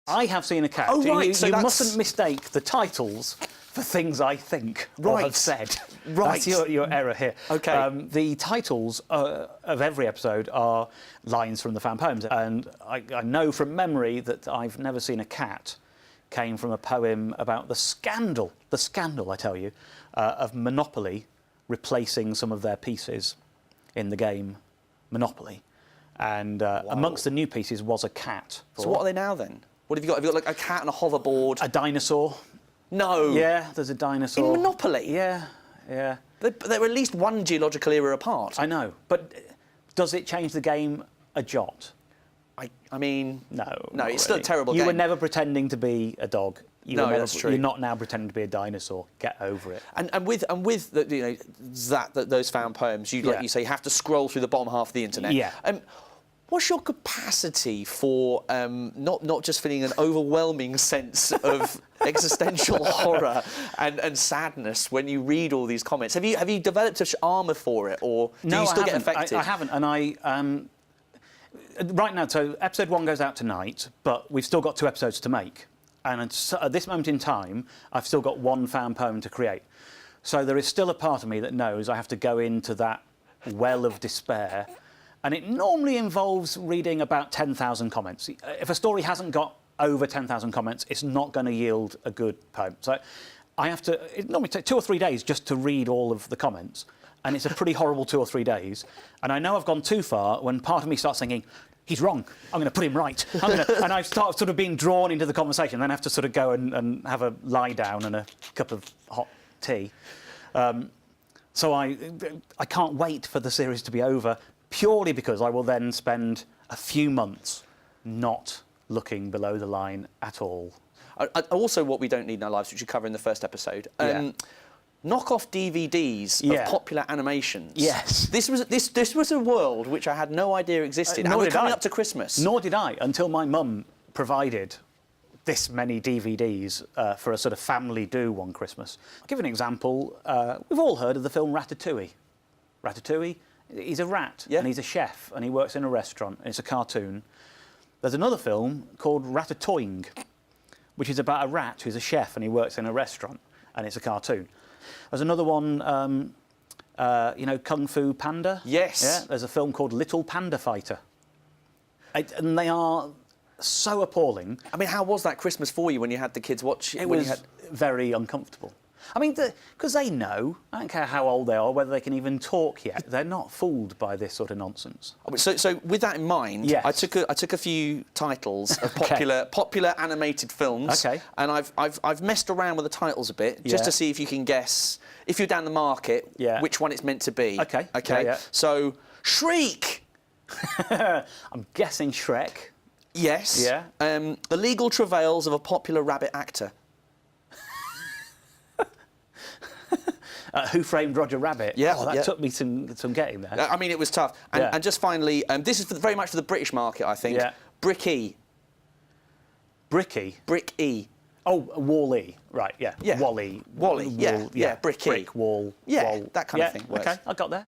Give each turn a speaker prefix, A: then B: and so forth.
A: I have seen a cat.
B: Oh, right,
A: You mustn't mistake the titles for things I think or have said.
B: Right.
A: That's your error here.
B: OK.
A: The titles of every episode are lines from the fan poems. And I know from memory that I've never seen a cat came from a poem about the scandal, I tell you, of Monopoly replacing some of their pieces in the game Monopoly. And amongst the new pieces was a cat.
B: So what are they now, then? What have you got? Have you got like a cat and a hoverboard?
A: A dinosaur.
B: No.
A: Yeah, there's a dinosaur.
B: In Monopoly?
A: Yeah, yeah.
B: They were at least one geological era apart.
A: I know, but does it change the game a jot?
B: I mean...
A: No.
B: No, it's still a terrible
A: game.
B: game.
A: You were never pretending to be a dog.
B: That's true.
A: You're not now pretending to be a dinosaur. Get over it.
B: And with the, those found poems, like you say, you have to scroll through the bottom half of the internet.
A: Yeah.
B: What's your capacity for not just feeling an overwhelming sense of existential horror and sadness when you read all these comments? Have you developed an armour for it, or do you still get affected?
A: I haven't, and right now, so episode 1 goes out tonight, but we've still got 2 episodes to make. And at this moment in time, I've still got 1 found poem to create. So there is still a part of me that knows I have to go into that well of despair. And it normally involves reading about 10,000 comments. If a story hasn't got over 10,000 comments, it's not going to yield a good poem. So I have to... It normally takes 2 or 3 days just to read all of the comments. And it's a pretty horrible 2 or 3 days. And I know I've gone too far when part of me starts thinking, he's wrong, I'm going to put him right. And I start sort of being drawn into the conversation, then I have to sort of go and have a lie down and a cup of hot tea. So I can't wait for the series to be over, purely because I will then spend a few months not looking below the line at all.
B: Also, what we don't need in our lives, which you cover in the first episode, knock-off DVDs of popular animations.
A: Yes.
B: This was a world which I had no idea existed. And we're coming up to Christmas.
A: Nor did I, until my mum provided this many DVDs for a sort of family do one Christmas. I'll give an example. We've all heard of the film Ratatouille. Ratatouille, he's a rat, and he's a chef, and he works in a restaurant, and it's a cartoon. There's another film called Ratatouille, which is about a rat who's a chef, and he works in a restaurant, and it's a cartoon. There's another one, you know, Kung Fu Panda.
B: Yes.
A: Yeah, there's a film called Little Panda Fighter. And they are so appalling.
B: I mean, how was that Christmas for you when you had the kids watch?
A: It was very uncomfortable. I mean, because they know, I don't care how old they are, whether they can even talk yet, they're not fooled by this sort of nonsense.
B: So with that in mind, I took a few titles of popular animated films, and I've messed around with the titles a bit just to see if you can guess, if you're down the market, which one it's meant to be.
A: Okay. Yeah.
B: So Shriek.
A: I'm guessing Shrek.
B: Yes.
A: Yeah.
B: The legal travails of a popular rabbit actor.
A: Who Framed Roger Rabbit?
B: Yeah,
A: that took me some getting there.
B: I mean, it was tough. And just finally, this is very much for the British market, I think.
A: Yeah.
B: Brick-E.
A: Brick-E?
B: Brick-E.
A: Oh, Wall-E. Right, yeah.
B: Yeah.
A: Wall-E.
B: Wall-E, yeah. Brick-E.
A: Brick, wall,
B: yeah,
A: wall.
B: that kind of thing works.
A: OK, I got there.